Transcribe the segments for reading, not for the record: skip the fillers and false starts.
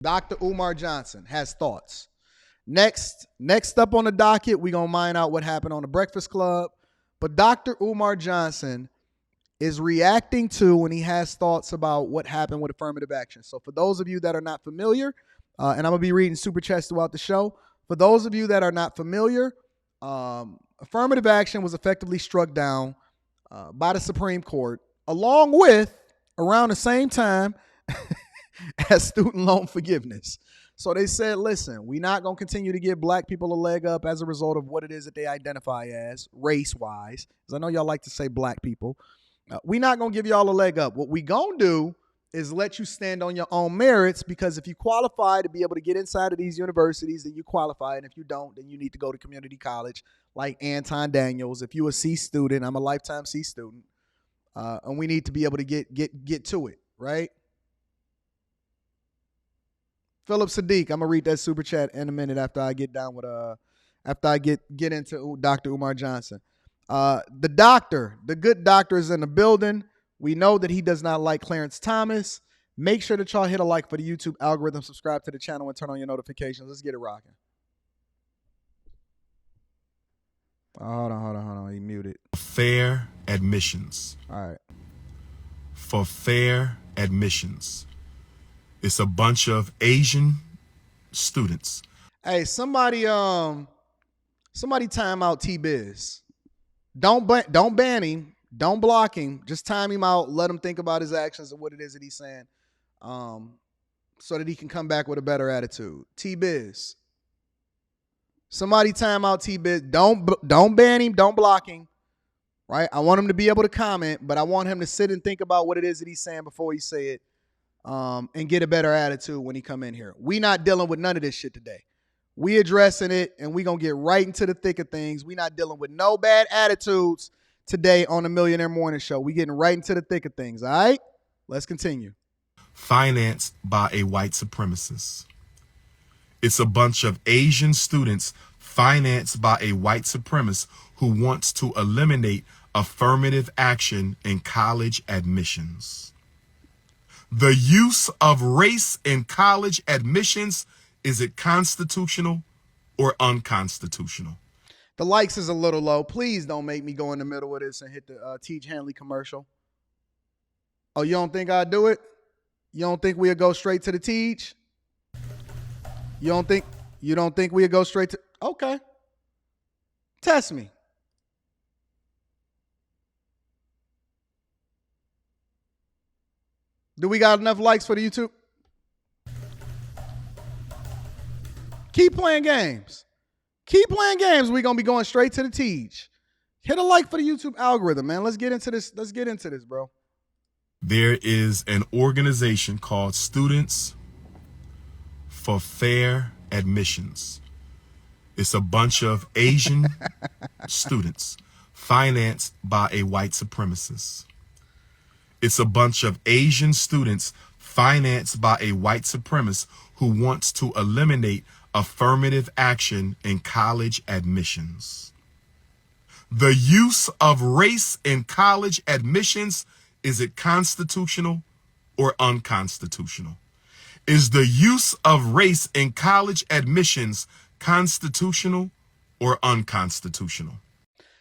Dr. Umar Johnson has thoughts. Next up on the docket, we're going to mine out what happened on the Breakfast Club. But Dr. Umar Johnson is reacting to when he has thoughts about what happened with affirmative action. So for those of you that are not familiar, and I'm going to be reading super chats throughout the show. For those of you that are not familiar, affirmative action was effectively struck down by the Supreme Court, along with, around the same time, as student loan forgiveness. So they said, listen, we're not going to continue to give black people a leg up as a result of what it is that they identify as race-wise, because I know y'all like to say black people. We're not going to give y'all a leg up. What we going to do is let you stand on your own merits, because if you qualify to be able to get inside of these universities, then you qualify. And if you don't, then you need to go to community college like Anton Daniels. If you're a C student, I'm a lifetime C student. And we need to be able to get to it, right? Philip Sadiq, I'm gonna read that super chat in a minute after I get down with after I get into Dr. Umar Johnson. The good doctor is in the building. We know that he does not like Clarence Thomas. Make sure that y'all hit a like for the YouTube algorithm, subscribe to the channel, and turn on your notifications. Let's get it rocking. Hold on. He muted. Fair admissions. All right. For fair admissions. It's a bunch of Asian students. Hey, somebody time out T-Biz. Don't ban him. Don't block him. Just time him out. Let him think about his actions and what it is that he's saying, so that he can come back with a better attitude. T-Biz. Somebody time out T-Biz. Don't ban him. Don't block him. Right? I want him to be able to comment, but I want him to sit and think about what it is that he's saying before he say it, and get a better attitude when he come in here. We not dealing with none of this shit today. We addressing it, and we going to get right into the thick of things. We not dealing with no bad attitudes today on the Millionaire Morning Show. We getting right into the thick of things, all right? Let's continue. Financed by a white supremacist. It's a bunch of Asian students financed by a white supremacist who wants to eliminate affirmative action in college admissions. The use of race in college admissions, is it constitutional or unconstitutional? The likes is a little low. Please don't make me go in the middle of this and hit the Teach Hanley commercial. Oh, you don't think I'd do it? You don't think we'll go straight to the Teach? You don't think we'll go straight to... Okay. Test me. Do we got enough likes for the YouTube? Keep playing games. Keep playing games. We're going to be going straight to the Teach. Hit a like for the YouTube algorithm, man. Let's get into this. Let's get into this, bro. There is an organization called Students for Fair Admissions. It's a bunch of Asian students financed by a white supremacist. It's a bunch of Asian students financed by a white supremacist who wants to eliminate affirmative action in college admissions. The use of race in college admissions, is it constitutional or unconstitutional? Is the use of race in college admissions constitutional or unconstitutional?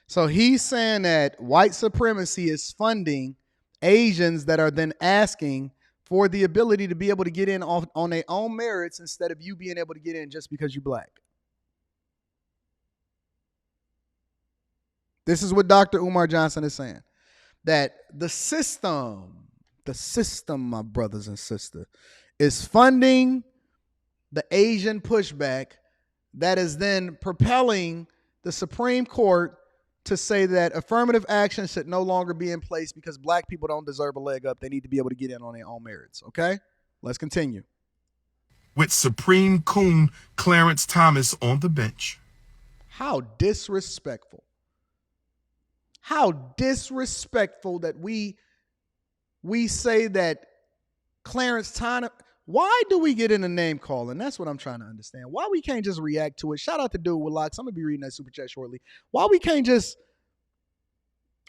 So he's saying that white supremacy is funding Asians that are then asking for the ability to be able to get in on their own merits instead of you being able to get in just because you're black. This is what Dr. Umar Johnson is saying. That the system, my brothers and sisters, is funding the Asian pushback that is then propelling the Supreme Court to say that affirmative action should no longer be in place because black people don't deserve a leg up. They need to be able to get in on their own merits. Okay, let's continue. With Supreme Coon Clarence Thomas on the bench. How disrespectful. How disrespectful that we say that Clarence Thomas. Why do we get in a name calling? That's what I'm trying to understand. Why we can't just react to it? Shout out to Dude with Locks. I'm going to be reading that super chat shortly. Why we can't just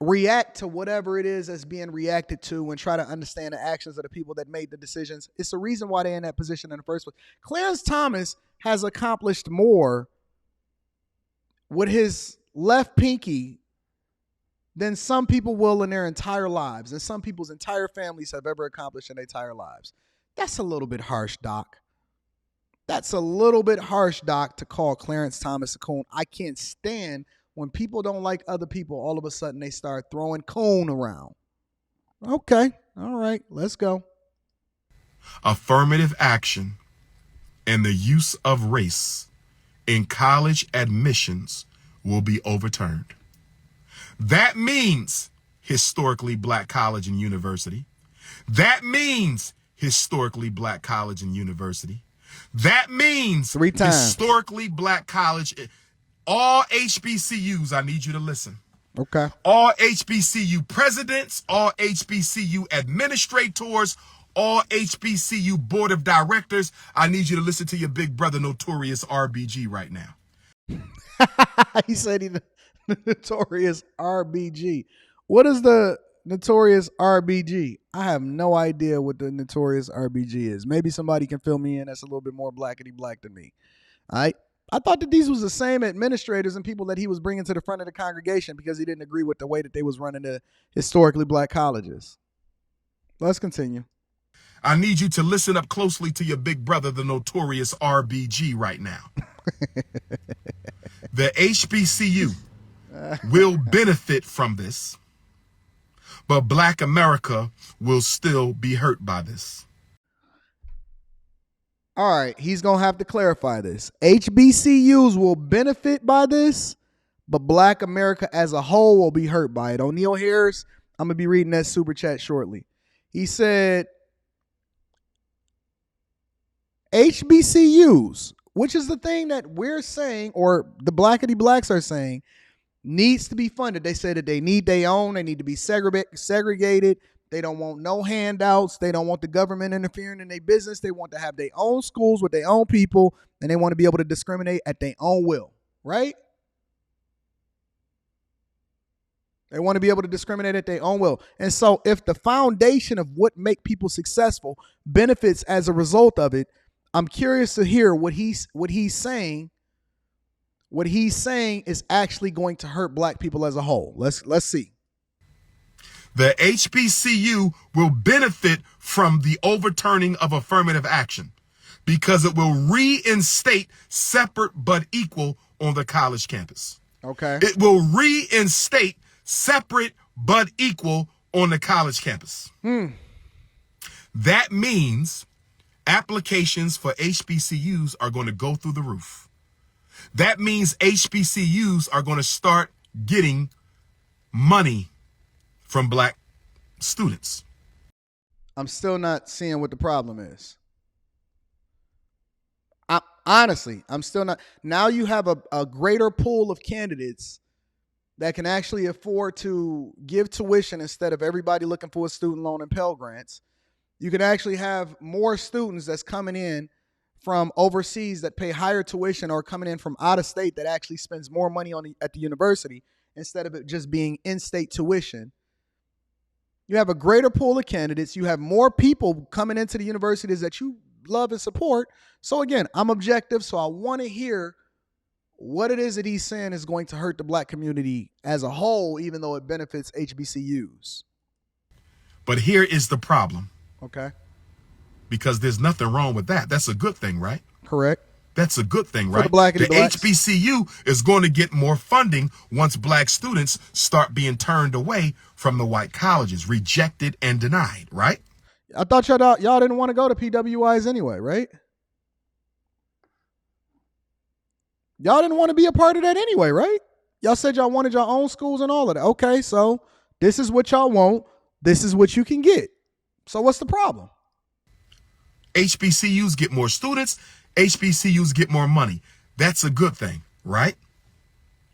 react to whatever it is that's being reacted to and try to understand the actions of the people that made the decisions. It's the reason why they're in that position in the first place. Clarence Thomas has accomplished more with his left pinky than some people will in their entire lives, and some people's entire families have ever accomplished in their entire lives. That's a little bit harsh, Doc. That's a little bit harsh, Doc, to call Clarence Thomas a coon. I can't stand when people don't like other people, all of a sudden they start throwing coon around. Okay, all right, let's go. Affirmative action and the use of race in college admissions will be overturned. That means historically black college and university. That means historically black college and university. That means 3 times. Historically black college. All HBCUs, I need you to listen. Okay. All HBCU presidents, all HBCU administrators, all HBCU board of directors, I need you to listen to your big brother, Notorious RBG, right now. He said the Notorious RBG. What is the Notorious RBG? I have no idea what the Notorious RBG is. Maybe somebody can fill me in that's a little bit more blackety black than me. All right. I thought that these was the same administrators and people that he was bringing to the front of the congregation because he didn't agree with the way that they was running the historically black colleges. Let's continue. I need you to listen up closely to your big brother, the Notorious RBG, right now. The HBCU will benefit from this, but Black America will still be hurt by this. All right, he's going to have to clarify this. HBCUs will benefit by this, but Black America as a whole will be hurt by it. O'Neal Harris, I'm going to be reading that super chat shortly. He said, HBCUs, which is the thing that we're saying, or the blackety blacks are saying, needs to be funded. They said that they need their own. They need to be segregated. They don't want no handouts. They don't want the government interfering in their business. They want to have their own schools with their own people, and they want to be able to discriminate at their own will, right? They want to be able to discriminate at their own will. And so if the foundation of what make people successful benefits as a result of it, I'm curious to hear what he's saying. What he's saying is actually going to hurt black people as a whole. Let's see. The HBCU will benefit from the overturning of affirmative action because it will reinstate separate but equal on the college campus. Okay. It will reinstate separate but equal on the college campus. That means applications for HBCUs are going to go through the roof. That means HBCUs are going to start getting money from black students. I'm still not seeing what the problem is. Honestly, I'm still not. Now you have a greater pool of candidates that can actually afford to give tuition instead of everybody looking for a student loan and Pell Grants. You can actually have more students that's coming in from overseas that pay higher tuition or coming in from out of state that actually spends more money at the university instead of it just being in-state tuition. You have a greater pool of candidates. You have more people coming into the universities that you love and support. So again, I'm objective, so I want to hear what it is that he's saying is going to hurt the black community as a whole, even though it benefits HBCUs. But here is the problem. Okay. Because there's nothing wrong with that. That's a good thing, right? Correct. That's a good thing, right? For the blacks. HBCU is going to get more funding once black students start being turned away from the white colleges, rejected and denied, right? I thought y'all didn't want to go to PWIs anyway, right? Y'all didn't want to be a part of that anyway, right? Y'all said y'all wanted your own schools and all of that. Okay, so this is what y'all want. This is what you can get. So what's the problem? HBCUs get more students. HBCUs get more money. That's a good thing, right?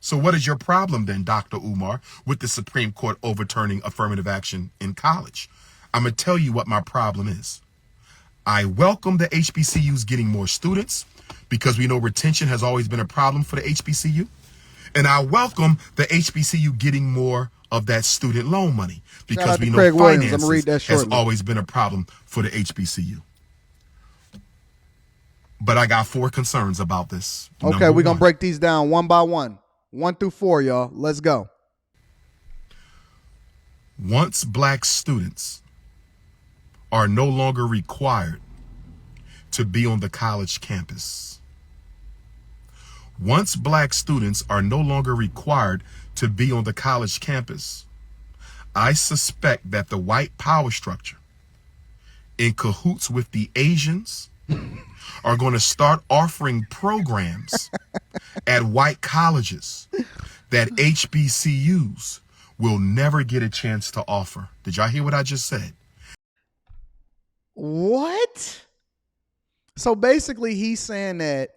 So what is your problem then, Dr. Umar, with the Supreme Court overturning affirmative action in college? I'm going to tell you what my problem is. I welcome the HBCUs getting more students because we know retention has always been a problem for the HBCU. And I welcome the HBCU getting more of that student loan money, Shout because out to we know Craig Williams. I'm gonna read finances that has shortly. always been a problem for the HBCU. But I got 4 concerns about this. Okay, we're gonna 1, break these down one by one. 1 through 4, y'all. Let's go. once black students are no longer required to be on the college campus. Once black students are no longer required to be on the college campus, I suspect that the white power structure, in cahoots with the Asians, are going to start offering programs at white colleges that HBCUs will never get a chance to offer. Did y'all hear what I just said? What? So basically, he's saying that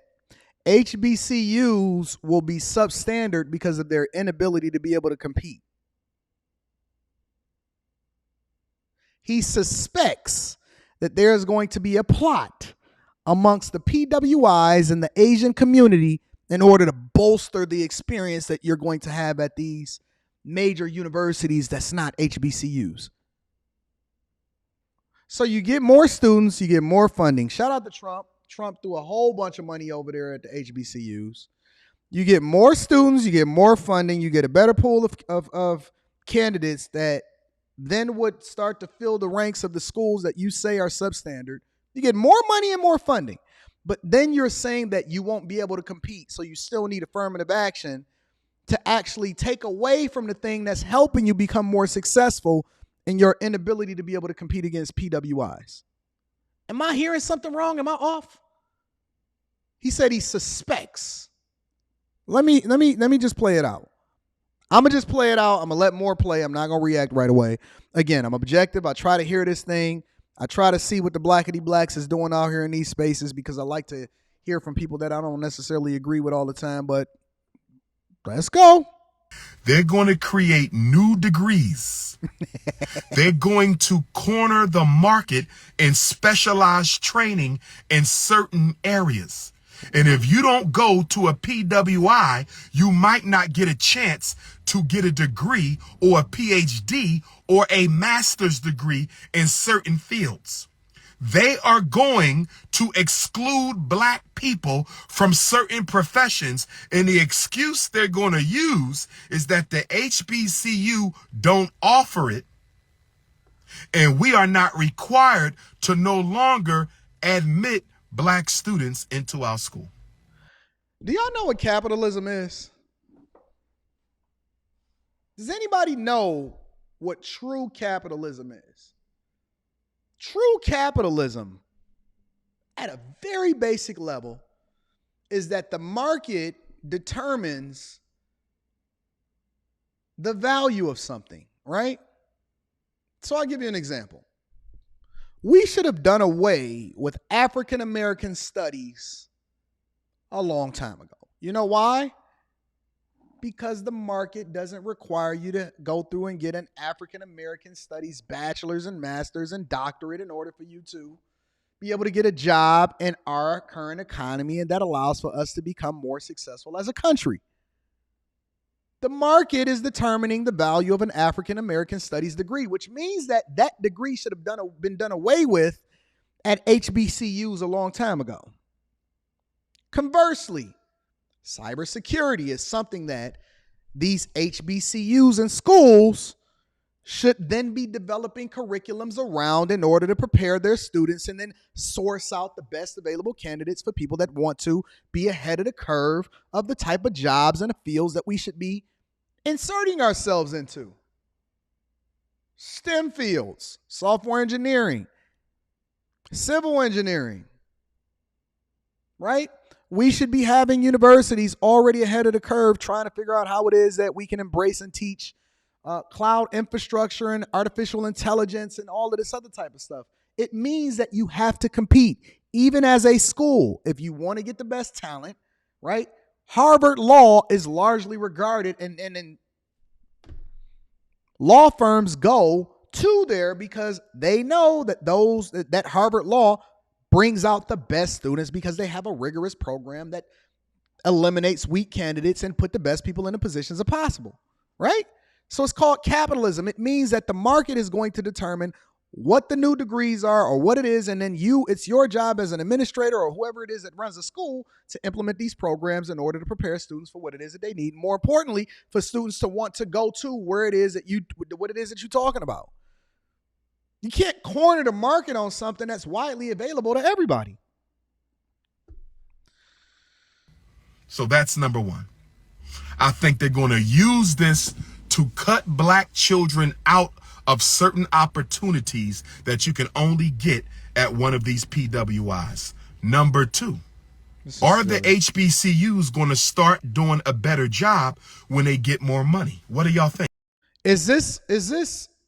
HBCUs will be substandard because of their inability to be able to compete. He suspects that there's going to be a plot amongst the PWIs and the Asian community in order to bolster the experience that you're going to have at these major universities that's not HBCUs. So you get more students, you get more funding. Shout out to Trump. Trump threw a whole bunch of money over there at the HBCUs. You get more students, you get more funding, you get a better pool of candidates that then would start to fill the ranks of the schools that you say are substandard. You get more money and more funding. But then you're saying that you won't be able to compete. So you still need affirmative action to actually take away from the thing that's helping you become more successful in your inability to be able to compete against PWIs. Am I hearing something wrong? Am I off? He said he suspects. Let me just play it out. I'm going to just play it out. I'm going to let more play. I'm not going to react right away. Again, I'm objective. I try to hear this thing. I try to see what the Blackity Blacks is doing out here in these spaces because I like to hear from people that I don't necessarily agree with all the time, but let's go. They're going to create new degrees. They're going to corner the market in specialized training in certain areas. And if you don't go to a PWI, you might not get a chance to get a degree or a PhD or a master's degree in certain fields. They are going to exclude black people from certain professions, and the excuse they're going to use is that the HBCU don't offer it, and we are not required to no longer admit black students into our school. Do y'all know what capitalism is? Does anybody know what true capitalism is? True capitalism, at a very basic level, is that the market determines the value of something, right? So I'll give you an example. We should have done away with African American studies a long time ago. You know why? Because the market doesn't require you to go through and get an African American studies bachelor's and master's and doctorate in order for you to be able to get a job in our current economy, and that allows for us to become more successful as a country. The market is determining the value of an African American studies degree, which means that that degree should have been done away with at HBCUs a long time ago. Conversely, cybersecurity is something that these HBCUs and schools should then be developing curriculums around in order to prepare their students and then source out the best available candidates for people that want to be ahead of the curve of the type of jobs and the fields that we should be inserting ourselves into. STEM fields, software engineering, civil engineering, right? We should be having universities already ahead of the curve trying to figure out how it is that we can embrace and teach cloud infrastructure and artificial intelligence and all of this other type of stuff. It means that you have to compete, even as a school, if you want to get the best talent, right? Harvard Law is largely regarded, and law firms go to there because they know that that Harvard Law brings out the best students because they have a rigorous program that eliminates weak candidates and put the best people in the positions as possible, right? So it's called capitalism. It means that the market is going to determine what the new degrees are or what it is, and then it's your job as an administrator or whoever it is that runs the school to implement these programs in order to prepare students for what it is that they need. More importantly, for students to want to go to what it is that you're talking about. You can't corner the market on something that's widely available to everybody. So that's number one. I think they're going to use this to cut black children out of certain opportunities that you can only get at one of these PWIs. Number two, are the HBCUs going to start doing a better job when they get more money? What do y'all think? Is this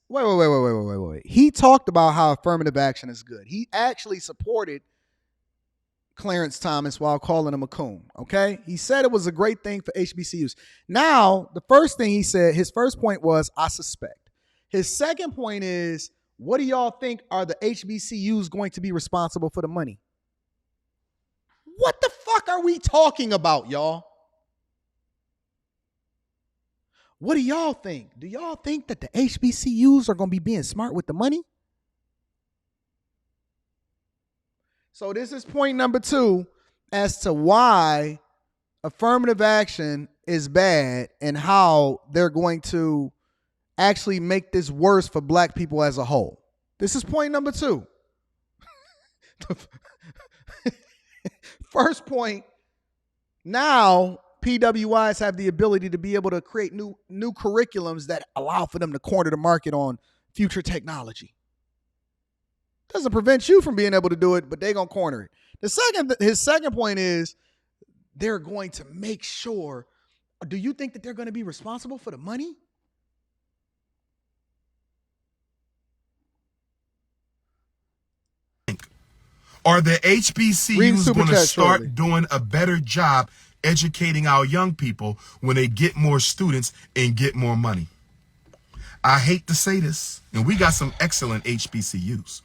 wait. He talked about how affirmative action is good. He actually supported Clarence Thomas while calling him a coon. Okay. He said it was a great thing for HBCUs. Now, the first thing he said, his first point was, I suspect. His second point is, what do y'all think are the HBCUs going to be responsible for the money? What the fuck are we talking about, y'all? What do y'all think? Do y'all think that the HBCUs are going to be being smart with the money? So this is point number 2 as to why affirmative action is bad and how they're going to actually make this worse for black people as a whole. This is point number 2. First point, now PWIs have the ability to be able to create new curriculums that allow for them to corner the market on future technology. Doesn't prevent you from being able to do it, but they're going to corner it. His second point is they're going to make sure. Do you think that they're going to be responsible for the money? Are the HBCUs going to start doing a better job educating our young people when they get more students and get more money? I hate to say this, and we got some excellent HBCUs.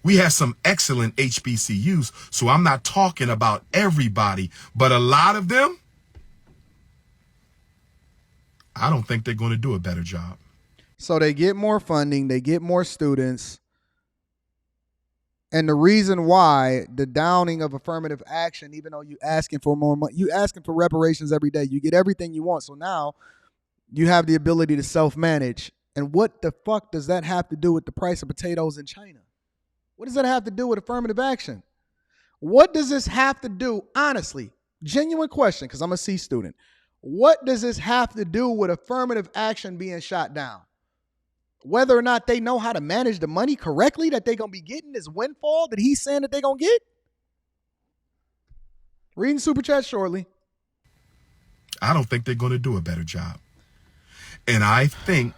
We have some excellent HBCUs, so I'm not talking about everybody, but a lot of them, I don't think they're going to do a better job. So they get more funding, they get more students. And the reason why the downing of affirmative action, even though you asking for more money, you asking for reparations every day, you get everything you want. So now you have the ability to self-manage. And what the fuck does that have to do with the price of potatoes in China? What does that have to do with affirmative action? What does this have to do, honestly, genuine question, because I'm a C student. What does this have to do with affirmative action being shot down? Whether or not they know how to manage the money correctly that they're going to be getting, this windfall that he's saying that they're going to get? Reading Super Chat shortly. I don't think they're going to do a better job. And I think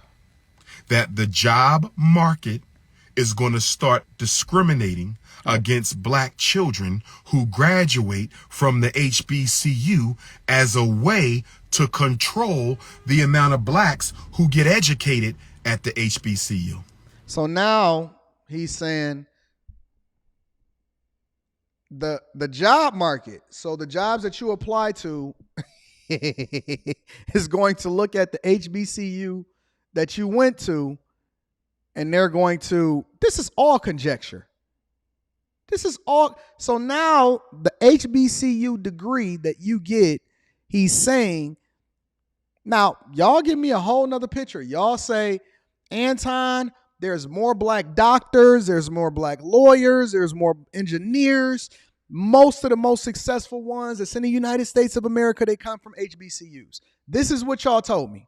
that the job market is going to start discriminating against black children who graduate from the HBCU as a way to control the amount of blacks who get educated at the HBCU. So now he's saying the job market, so the jobs that you apply to is going to look at the HBCU that you went to, and they're going to, this is all conjecture. This is all, so now the HBCU degree that you get, he's saying, now y'all give me a whole nother picture. Y'all say, Anton, there's more black doctors, there's more black lawyers, there's more engineers. Most of the most successful ones that's in the United States of America, they come from HBCUs. This is what y'all told me.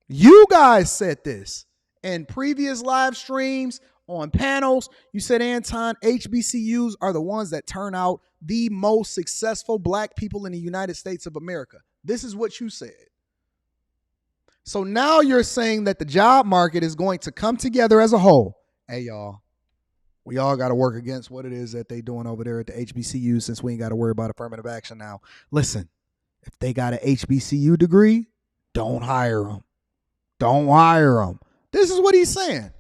You guys said this in previous live streams, on panels. You said, Anton, HBCUs are the ones that turn out the most successful black people in the United States of America. This is what you said. So now you're saying that the job market is going to come together as a whole. Hey, y'all, we all got to work against what it is that they doing over there at the HBCU, since we ain't got to worry about affirmative action now. Listen, if they got an HBCU degree, don't hire them. Don't hire them. This is what he's saying.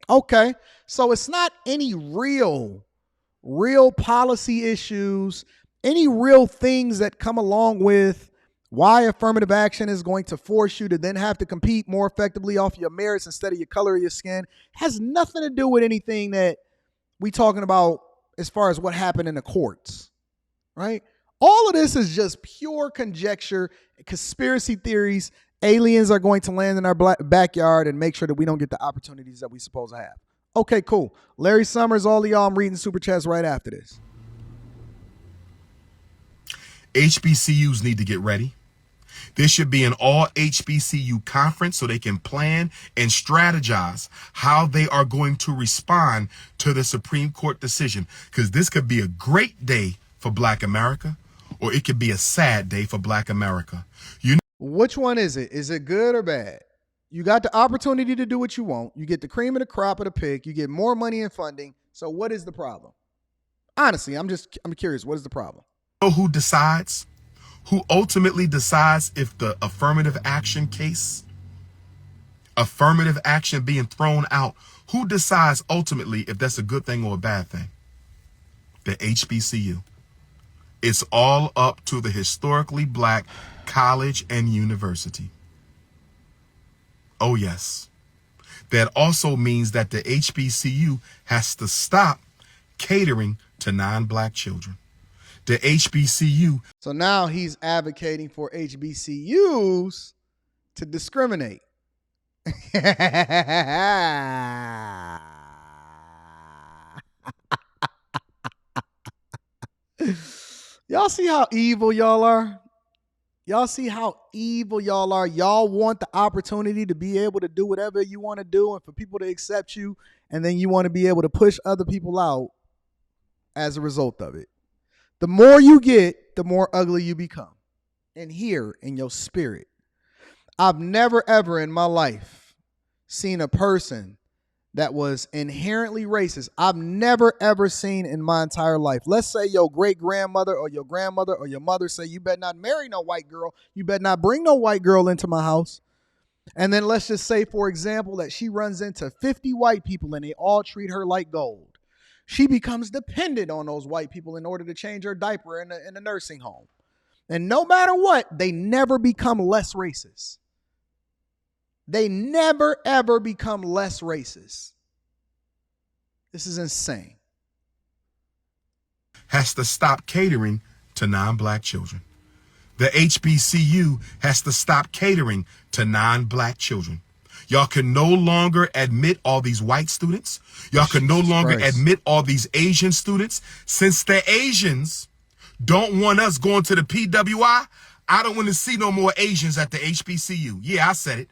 Okay, so it's not any real policy issues, any real things that come along with Why affirmative action is going to force you to then have to compete more effectively off your merits instead of your color of your skin has nothing to do with anything that we talking about as far as what happened in the courts, right? All of this is just pure conjecture, conspiracy theories. Aliens are going to land in our backyard and make sure that we don't get the opportunities that we supposed to have. Okay, cool. Larry Summers, all of y'all, I'm reading super chats right after this. HBCUs need to get ready. There should be an all HBCU conference so they can plan and strategize how they are going to respond to the Supreme Court decision. Because this could be a great day for Black America, or it could be a sad day for Black America. Which one is it? Is it good or bad? You got the opportunity to do what you want. You get the cream of the crop of the pick. You get more money and funding. So what is the problem? Honestly, I'm curious. What is the problem? Who decides? Who ultimately decides if the affirmative action case, affirmative action being thrown out, who decides ultimately if that's a good thing or a bad thing? The HBCU. It's all up to the historically Black college and university. Oh, yes. That also means that the HBCU has to stop catering to non-Black children. The HBCU. So now he's advocating for HBCUs to discriminate. Y'all see how evil y'all are? Y'all see how evil y'all are? Y'all want the opportunity to be able to do whatever you want to do and for people to accept you, and then you want to be able to push other people out as a result of it. The more you get, the more ugly you become. And here in your spirit, I've never ever in my life seen a person that was inherently racist. I've never ever seen in my entire life. Let's say your great grandmother or your grandmother or your mother say, you better not marry no white girl. You better not bring no white girl into my house. And then let's just say, for example, that she runs into 50 white people and they all treat her like gold. She becomes dependent on those white people in order to change her diaper in a nursing home. And no matter what, they never become less racist. They never, ever become less racist. This is insane. Has to stop catering to non-Black children. The HBCU has to stop catering to non-Black children. Y'all can no longer admit all these white students. Y'all can no longer admit all these Asian students. Since the Asians don't want us going to the PWI, I don't want to see no more Asians at the HBCU. Yeah, I said it.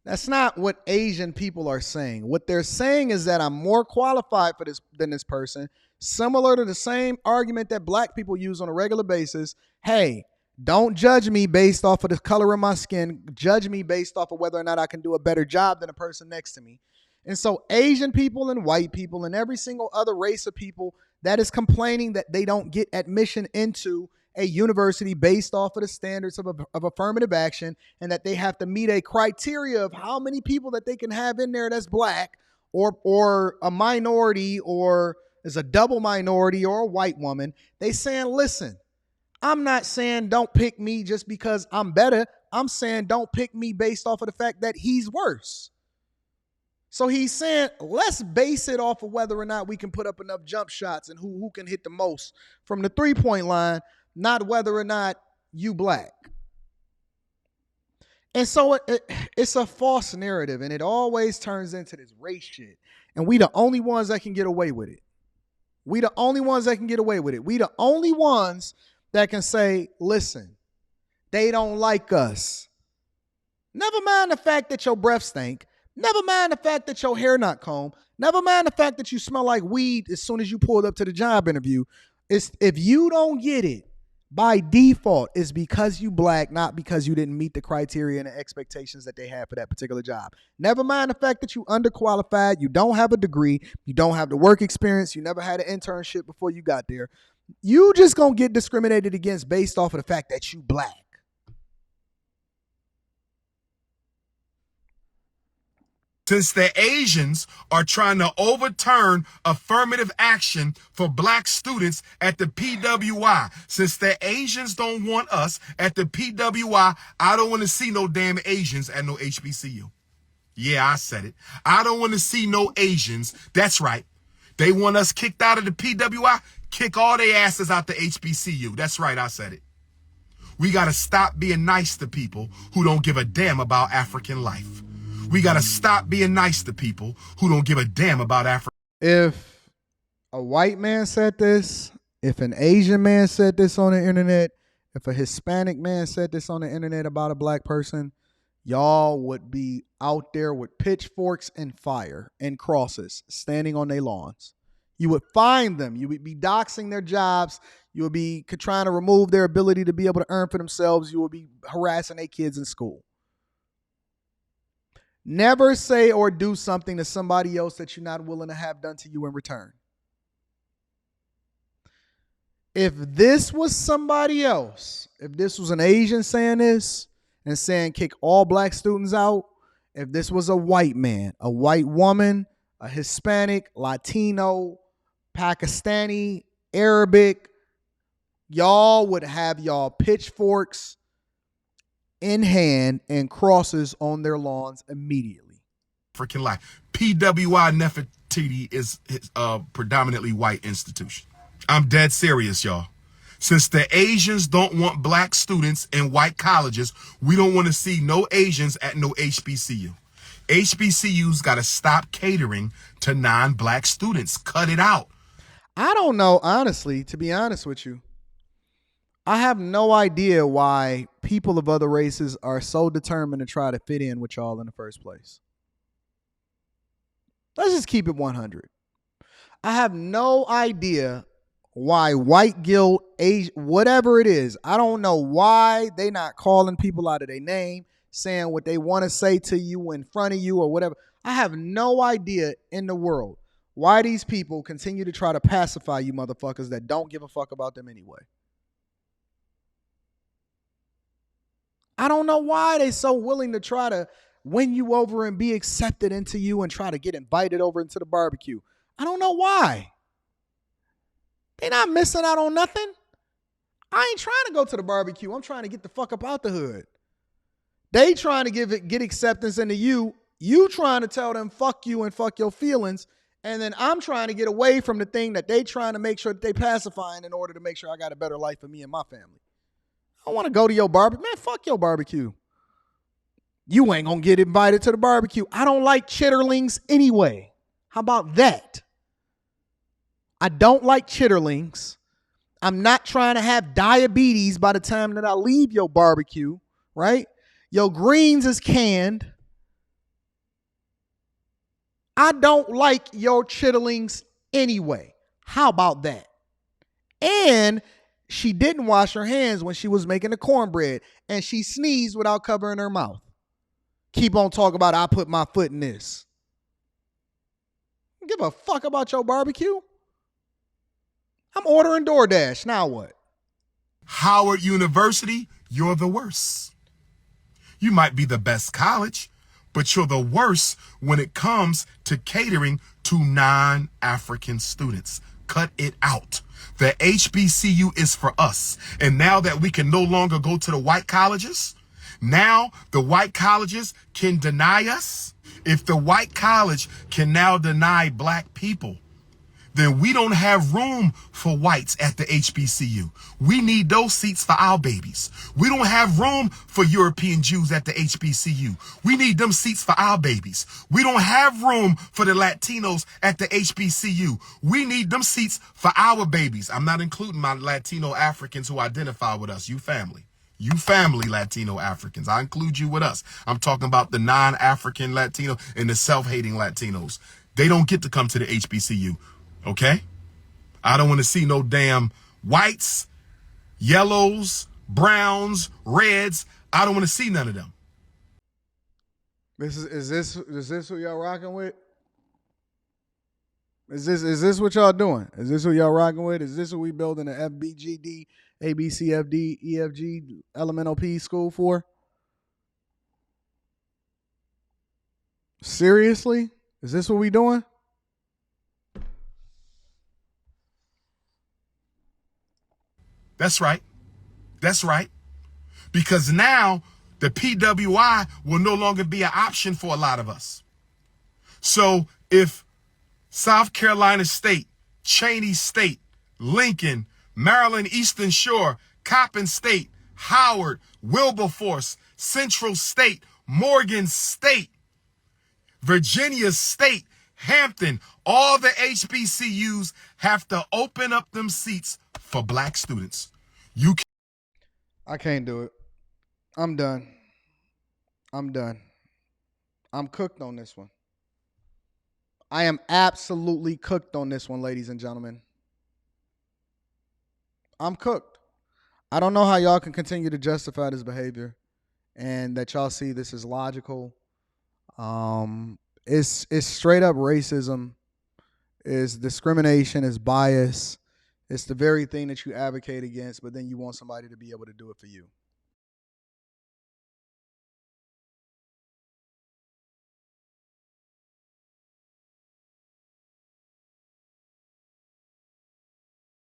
That's not what Asian people are saying. What they're saying is that I'm more qualified for this than this person, similar to the same argument that Black people use on a regular basis. Hey, don't judge me based off of the color of my skin. Judge me based off of whether or not I can do a better job than the person next to me. And so Asian people and white people and every single other race of people that is complaining that they don't get admission into a university based off of the standards of affirmative action, and that they have to meet a criteria of how many people that they can have in there that's Black or a minority or is a double minority or a white woman. They saying, listen, I'm not saying don't pick me just because I'm better. I'm saying don't pick me based off of the fact that he's worse. So he's saying, let's base it off of whether or not we can put up enough jump shots and who can hit the most from the 3-point line, not whether or not you Black. And so it's a false narrative, and it always turns into this race shit. And we the only ones that can get away with it. We the only ones that can get away with it. We the only ones that can say, listen, they don't like us. Never mind the fact that your breath stink. Never mind the fact that your hair not combed. Never mind the fact that you smell like weed as soon as you pulled up to the job interview. It's, if you don't get it, by default, it's because you Black, not because you didn't meet the criteria and the expectations that they had for that particular job. Never mind the fact that you underqualified, you don't have a degree, you don't have the work experience, you never had an internship before you got there. You just gonna get discriminated against based off of the fact that you Black. Since the Asians are trying to overturn affirmative action for black students at the PWI, since the Asians don't want us at the PWI, I don't want to see no damn Asians at no HBCU. Yeah, I said it. I don't want to see no Asians. That's right. They want us kicked out of the PWI. Kick all their asses out the HBCU. That's right, I said it. We got to stop being nice to people who don't give a damn about African life. We got to stop being nice to people who don't give a damn about Africa. If a white man said this, if an Asian man said this on the internet, if a Hispanic man said this on the internet about a black person, y'all would be out there with pitchforks and fire and crosses standing on their lawns. You would find them. You would be doxing their jobs. You would be trying to remove their ability to be able to earn for themselves. You would be harassing their kids in school. Never say or do something to somebody else that you're not willing to have done to you in return. If this was somebody else, if this was an Asian saying this and saying kick all black students out, if this was a white man, a white woman, a Hispanic, Latino, Pakistani, Arabic, y'all would have y'all pitchforks in hand and crosses on their lawns immediately. African life. PWI Nefertiti is a predominantly white institution. I'm dead serious, y'all. Since the Asians don't want black students in white colleges, we don't want to see no Asians at no HBCU. HBCUs got to stop catering to non-black students. Cut it out. I don't know, honestly, to be honest with you. I have no idea why people of other races are so determined to try to fit in with y'all in the first place. Let's just keep it 100. I have no idea why white guilt, whatever it is, I don't know why they not calling people out of their name, saying what they want to say to you in front of you or whatever. I have no idea in the world why these people continue to try to pacify you motherfuckers that don't give a fuck about them anyway. I don't know why they so willing to try to win you over and be accepted into you and try to get invited over into the barbecue. I don't know why. They not missing out on nothing. I ain't trying to go to the barbecue. I'm trying to get the fuck up out the hood. They trying to get acceptance into you. You trying to tell them fuck you and fuck your feelings. And then I'm trying to get away from the thing that they trying to make sure that they pacifying in order to make sure I got a better life for me and my family. I don't want to go to your barbecue. Man, fuck your barbecue. You ain't going to get invited to the barbecue. I don't like chitterlings anyway. How about that? I don't like chitterlings. I'm not trying to have diabetes by the time that I leave your barbecue, right? Your greens is canned. I don't like your chitterlings anyway. How about that? And she didn't wash her hands when she was making the cornbread, and she sneezed without covering her mouth. Keep on talking about I put my foot in this. Give a fuck about your barbecue. I'm ordering DoorDash. Now what? Howard University, you're the worst. You might be the best college, but you're the worst when it comes to catering to non-African students. Cut it out. The HBCU is for us. And now that we can no longer go to the white colleges, now the white colleges can deny us. If the white college can now deny black people, then we don't have room for whites at the HBCU. We need those seats for our babies. We don't have room for European Jews at the HBCU. We need them seats for our babies. We don't have room for the Latinos at the HBCU. We need them seats for our babies. I'm not including my Latino Africans who identify with us. You family. You family Latino Africans. I include you with us. I'm talking about the non-African Latino and the self-hating Latinos. They don't get to come to the HBCU. Okay? I don't want to see no damn whites, yellows, browns, reds. I don't want to see none of them. Is this who y'all rocking with? Is this what y'all doing? Is this who y'all rocking with? Is this who we building the FBGD, ABCFD, EFG, Elemental P school for? Seriously? Is this what we doing? That's right. That's right. Because now the PWI will no longer be an option for a lot of us. So if South Carolina State, Cheney State, Lincoln, Maryland Eastern Shore, Coppin State, Howard, Wilberforce, Central State, Morgan State, Virginia State, Hampton, all the HBCUs have to open up them seats for black students. You can I can't do it. I'm done. I'm done. I'm cooked on this one. I am absolutely cooked on this one, ladies and gentlemen. I'm cooked. I don't know how y'all can continue to justify this behavior and that y'all see this as logical. It's straight up racism, it's discrimination, it's bias. It's the very thing that you advocate against, but then you want somebody to be able to do it for you.